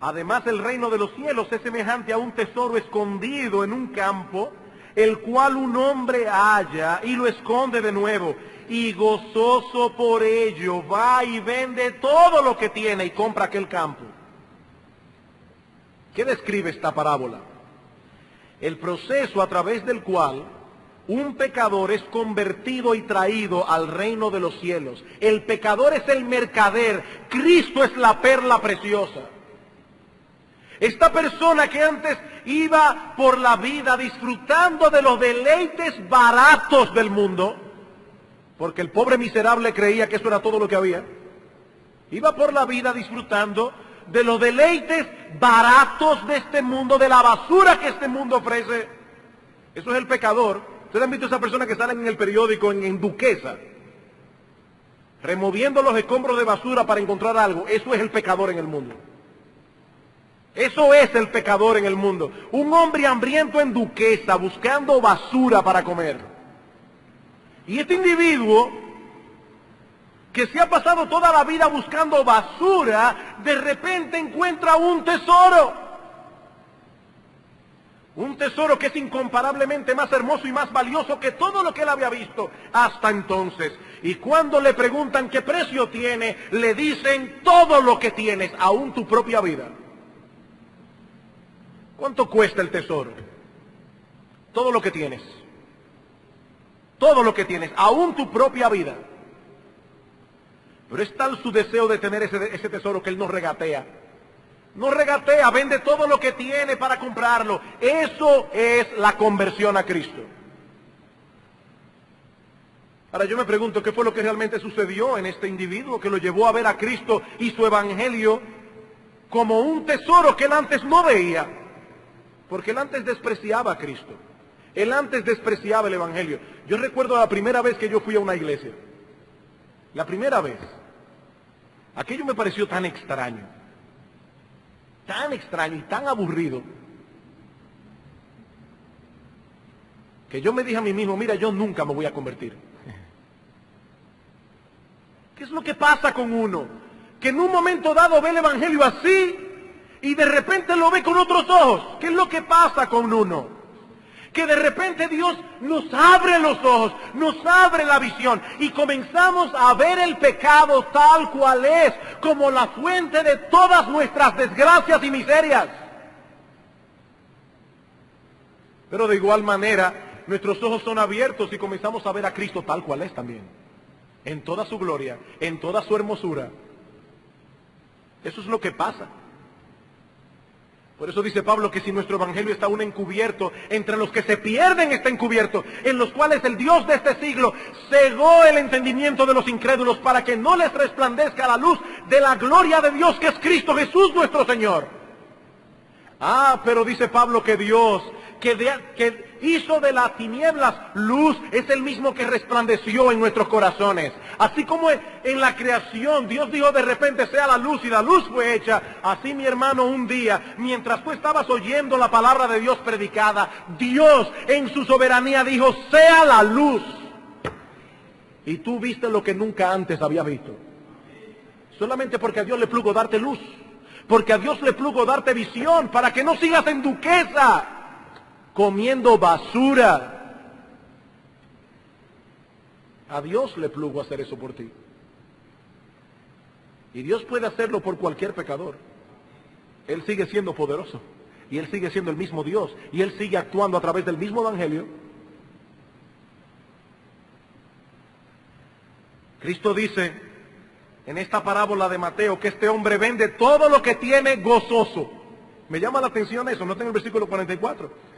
[SPEAKER 1] Además, el reino de los cielos es semejante a un tesoro escondido en un campo, el cual un hombre halla y lo esconde de nuevo, y gozoso por ello va y vende todo lo que tiene y compra aquel campo. ¿Qué describe esta parábola? El proceso a través del cual Un pecador es convertido y traído al reino de los cielos. El pecador es el mercader. Cristo es la perla preciosa. Esta persona que antes iba por la vida disfrutando de los deleites baratos del mundo, porque el pobre miserable creía que eso era todo lo que había, iba por la vida disfrutando de los deleites baratos de este mundo, de la basura que este mundo ofrece. Eso es el pecador. ¿Ustedes han visto a esas personas que salen en el periódico en Duquesa, removiendo los escombros de basura para encontrar algo? Eso es el pecador en el mundo. Eso es el pecador en el mundo. Un hombre hambriento en Duquesa, buscando basura para comer. Y este individuo, que se ha pasado toda la vida buscando basura, de repente encuentra un tesoro. Un tesoro que es incomparablemente más hermoso y más valioso que todo lo que él había visto hasta entonces. Y cuando le preguntan qué precio tiene, le dicen todo lo que tienes, aún tu propia vida. ¿Cuánto cuesta el tesoro? Todo lo que tienes. Todo lo que tienes, aún tu propia vida. Pero es tal su deseo de tener ese tesoro que él no regatea. No regatea, vende todo lo que tiene para comprarlo. Eso es la conversión a Cristo. Ahora yo me pregunto, ¿qué fue lo que realmente sucedió en este individuo que lo llevó a ver a Cristo y su evangelio como un tesoro que él antes no veía? Porque él antes despreciaba a Cristo. Él antes despreciaba el evangelio. Yo recuerdo la primera vez que yo fui a una iglesia. La primera vez. Aquello me pareció tan extraño y tan aburrido, que yo me dije a mí mismo, mira, yo nunca me voy a convertir. ¿Qué es lo que pasa con uno? Que en un momento dado ve el evangelio así y de repente lo ve con otros ojos. ¿Qué es lo que pasa con uno? Que de repente Dios nos abre los ojos, nos abre la visión y comenzamos a ver el pecado tal cual es, como la fuente de todas nuestras desgracias y miserias. Pero de igual manera, nuestros ojos son abiertos y comenzamos a ver a Cristo tal cual es también, en toda su gloria, en toda su hermosura. Eso es lo que pasa. Por eso dice Pablo que si nuestro evangelio está aún encubierto, entre los que se pierden está encubierto, en los cuales el Dios de este siglo cegó el entendimiento de los incrédulos para que no les resplandezca la luz de la gloria de Dios, que es Cristo Jesús nuestro Señor. Pero dice Pablo que Dios, que hizo de las tinieblas luz, es el mismo que resplandeció en nuestros corazones. Así como en la creación Dios dijo de repente sea la luz y la luz fue hecha, así mi hermano un día, mientras tú estabas oyendo la palabra de Dios predicada, Dios en su soberanía dijo sea la luz. Y tú viste lo que nunca antes habías visto. Solamente porque a Dios le plugo darte luz. Porque a Dios le plugo darte visión para que no sigas en Duquesa comiendo basura. A Dios le plugo hacer eso por ti. Y Dios puede hacerlo por cualquier pecador. Él sigue siendo poderoso. Y Él sigue siendo el mismo Dios. Y Él sigue actuando a través del mismo evangelio. Cristo dice en esta parábola de Mateo que este hombre vende todo lo que tiene gozoso. Me llama la atención eso, no está en el versículo 44.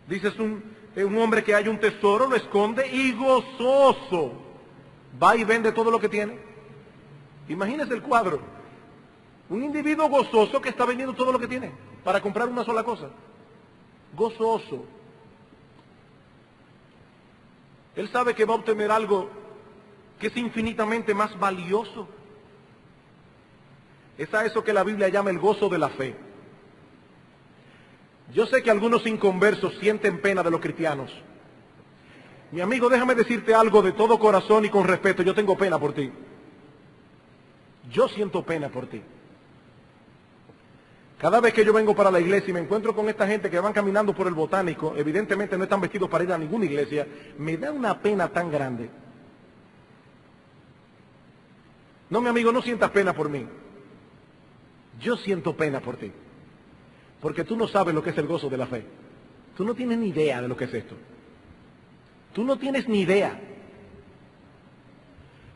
[SPEAKER 1] Dice es un hombre que hay un tesoro, lo esconde y gozoso va y vende todo lo que tiene. Imagínese el cuadro. Un individuo gozoso que está vendiendo todo lo que tiene para comprar una sola cosa. Gozoso. Él sabe que va a obtener algo que es infinitamente más valioso. Es a eso que la Biblia llama el gozo de la fe. Yo sé que algunos inconversos sienten pena de los cristianos. Mi amigo, déjame decirte algo de todo corazón y con respeto. Yo tengo pena por ti. Yo siento pena por ti. Cada vez que yo vengo para la iglesia y me encuentro con esta gente que van caminando por el Botánico, evidentemente no están vestidos para ir a ninguna iglesia, me da una pena tan grande. No, mi amigo, no sientas pena por mí. Yo siento pena por ti. Porque tú no sabes lo que es el gozo de la fe. Tú no tienes ni idea de lo que es esto. Tú no tienes ni idea.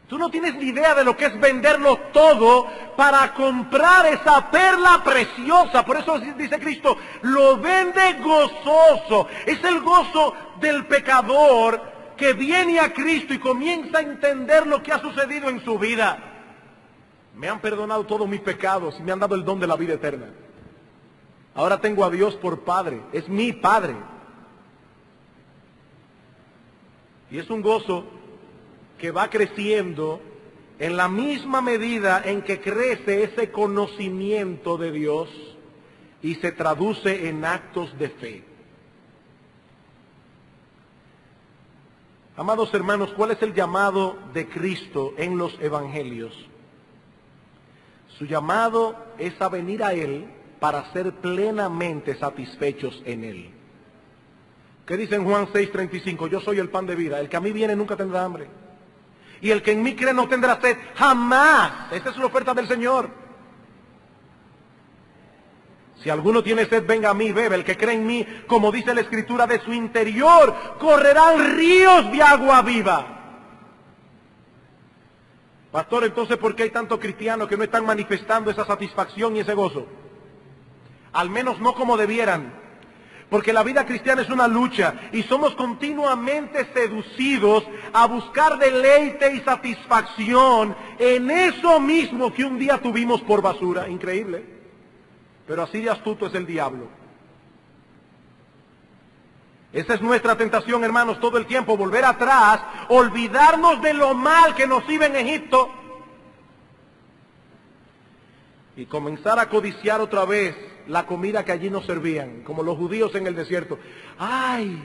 [SPEAKER 1] Tú no tienes ni idea de lo que es venderlo todo para comprar esa perla preciosa. Por eso dice Cristo, lo vende gozoso. Es el gozo del pecador que viene a Cristo y comienza a entender lo que ha sucedido en su vida. Me han perdonado todos mis pecados y me han dado el don de la vida eterna. Ahora tengo a Dios por Padre, es mi Padre. Y es un gozo que va creciendo en la misma medida en que crece ese conocimiento de Dios y se traduce en actos de fe. Amados hermanos, ¿cuál es el llamado de Cristo en los evangelios? Su llamado es a venir a Él para ser plenamente satisfechos en Él. ¿Qué dice en Juan 6:35? Yo soy el pan de vida, el que a mí viene nunca tendrá hambre. Y el que en mí cree no tendrá sed, jamás. Esa es la oferta del Señor. Si alguno tiene sed, venga a mí, bebe. El que cree en mí, como dice la Escritura, de su interior correrán ríos de agua viva. Pastor, entonces, ¿por qué hay tantos cristianos que no están manifestando esa satisfacción y ese gozo? Al menos no como debieran. Porque la vida cristiana es una lucha y somos continuamente seducidos a buscar deleite y satisfacción en eso mismo que un día tuvimos por basura. Increíble. Pero así de astuto es el diablo. Esa es nuestra tentación, hermanos, todo el tiempo, volver atrás, olvidarnos de lo mal que nos iba en Egipto y comenzar a codiciar otra vez la comida que allí nos servían, como los judíos en el desierto. ¡Ay!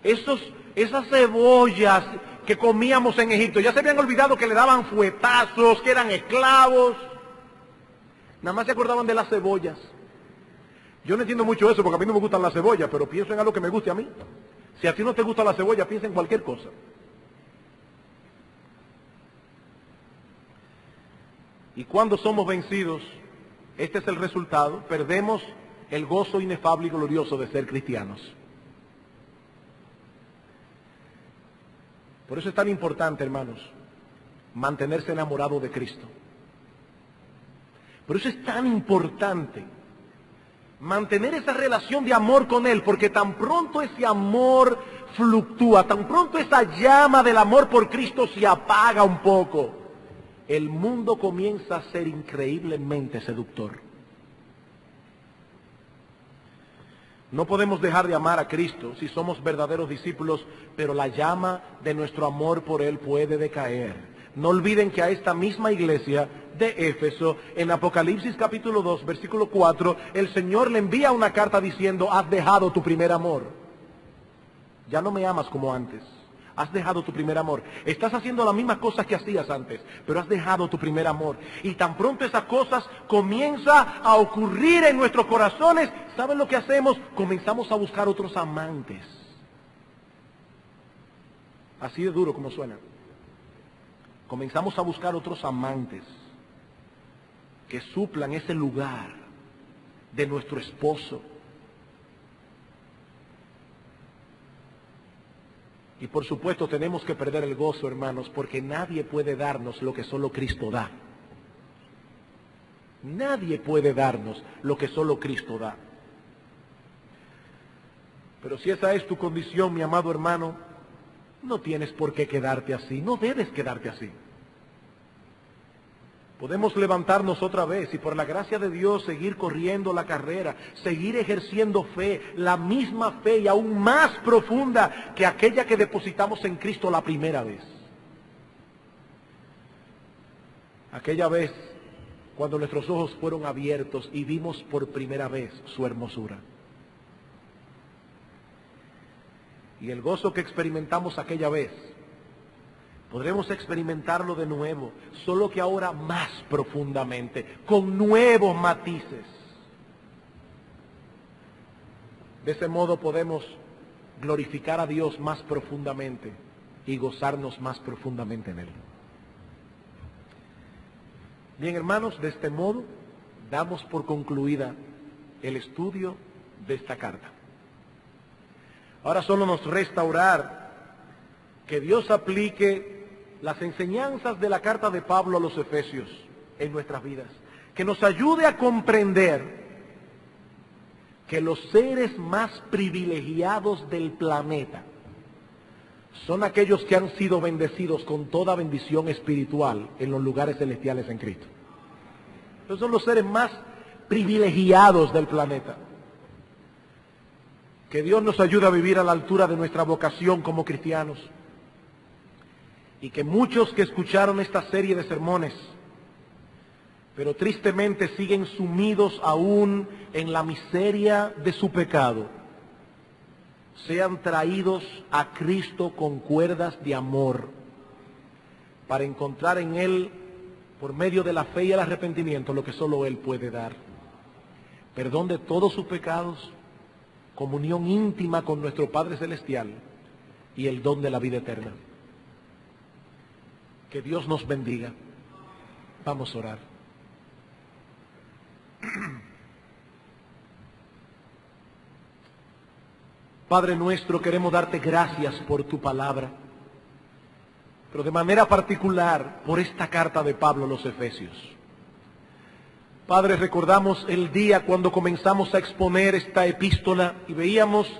[SPEAKER 1] Esas cebollas que comíamos en Egipto, ya se habían olvidado que le daban fuetazos, que eran esclavos. Nada más se acordaban de las cebollas. Yo no entiendo mucho eso porque a mí no me gustan las cebollas, pero pienso en algo que me guste a mí. Si a ti no te gusta la cebolla, piensa en cualquier cosa. Y cuando somos vencidos, este es el resultado, perdemos el gozo inefable y glorioso de ser cristianos. Por eso es tan importante, hermanos, mantenerse enamorado de Cristo. Por eso es tan importante mantener esa relación de amor con Él, porque tan pronto ese amor fluctúa, tan pronto esa llama del amor por Cristo se apaga un poco, el mundo comienza a ser increíblemente seductor. No podemos dejar de amar a Cristo si somos verdaderos discípulos, pero la llama de nuestro amor por Él puede decaer. No olviden que a esta misma iglesia de Éfeso, en Apocalipsis capítulo 2, versículo 4, el Señor le envía una carta diciendo, has dejado tu primer amor. Ya no me amas como antes. Has dejado tu primer amor. Estás haciendo las mismas cosas que hacías antes, pero has dejado tu primer amor. Y tan pronto esas cosas comienzan a ocurrir en nuestros corazones, ¿saben lo que hacemos? Comenzamos a buscar otros amantes. Así de duro como suena. Comenzamos a buscar otros amantes que suplan ese lugar de nuestro esposo. Y por supuesto tenemos que perder el gozo, hermanos, porque nadie puede darnos lo que solo Cristo da. Nadie puede darnos lo que solo Cristo da. Pero si esa es tu condición, mi amado hermano, no tienes por qué quedarte así, no debes quedarte así. Podemos levantarnos otra vez y por la gracia de Dios seguir corriendo la carrera, seguir ejerciendo fe, la misma fe y aún más profunda que aquella que depositamos en Cristo la primera vez. Aquella vez cuando nuestros ojos fueron abiertos y vimos por primera vez su hermosura. Y el gozo que experimentamos aquella vez, podremos experimentarlo de nuevo, solo que ahora más profundamente, con nuevos matices. De ese modo podemos glorificar a Dios más profundamente y gozarnos más profundamente en Él. Bien, hermanos, de este modo damos por concluida el estudio de esta carta. Ahora solo nos resta orar Que Dios aplique las enseñanzas de la carta de Pablo a los Efesios en nuestras vidas. Que nos ayude a comprender que los seres más privilegiados del planeta son aquellos que han sido bendecidos con toda bendición espiritual en los lugares celestiales en Cristo. Esos son los seres más privilegiados del planeta. Que Dios nos ayude a vivir a la altura de nuestra vocación como cristianos. Y que muchos que escucharon esta serie de sermones, pero tristemente siguen sumidos aún en la miseria de su pecado, sean traídos a Cristo con cuerdas de amor, para encontrar en Él, por medio de la fe y el arrepentimiento, lo que solo Él puede dar: perdón de todos sus pecados, comunión íntima con nuestro Padre Celestial y el don de la vida eterna. Que Dios nos bendiga. Vamos a orar. Padre nuestro, queremos darte gracias por tu palabra, pero de manera particular por esta carta de Pablo a los Efesios. Padre, recordamos el día cuando comenzamos a exponer esta epístola y veíamos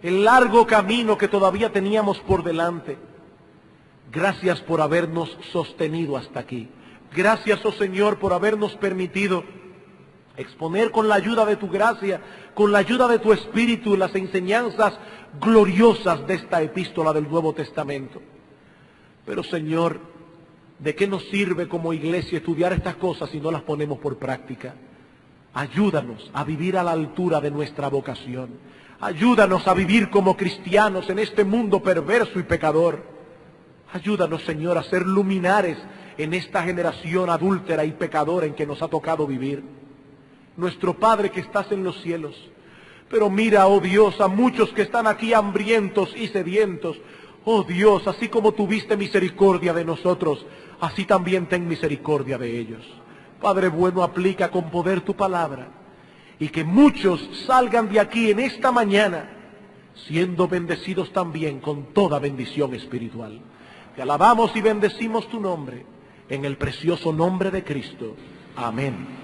[SPEAKER 1] el largo camino que todavía teníamos por delante. Gracias por habernos sostenido hasta aquí. Gracias, oh Señor, por habernos permitido exponer con la ayuda de tu gracia, con la ayuda de tu Espíritu, las enseñanzas gloriosas de esta epístola del Nuevo Testamento. Pero, Señor, ¿de qué nos sirve como iglesia estudiar estas cosas si no las ponemos por práctica? Ayúdanos a vivir a la altura de nuestra vocación. Ayúdanos a vivir como cristianos en este mundo perverso y pecador. Ayúdanos, Señor, a ser luminares en esta generación adúltera y pecadora en que nos ha tocado vivir. Nuestro Padre que estás en los cielos, pero mira, oh Dios, a muchos que están aquí hambrientos y sedientos. Oh Dios, así como tuviste misericordia de nosotros, así también ten misericordia de ellos. Padre bueno, aplica con poder tu palabra, y que muchos salgan de aquí en esta mañana, siendo bendecidos también con toda bendición espiritual. Te alabamos y bendecimos tu nombre, en el precioso nombre de Cristo. Amén.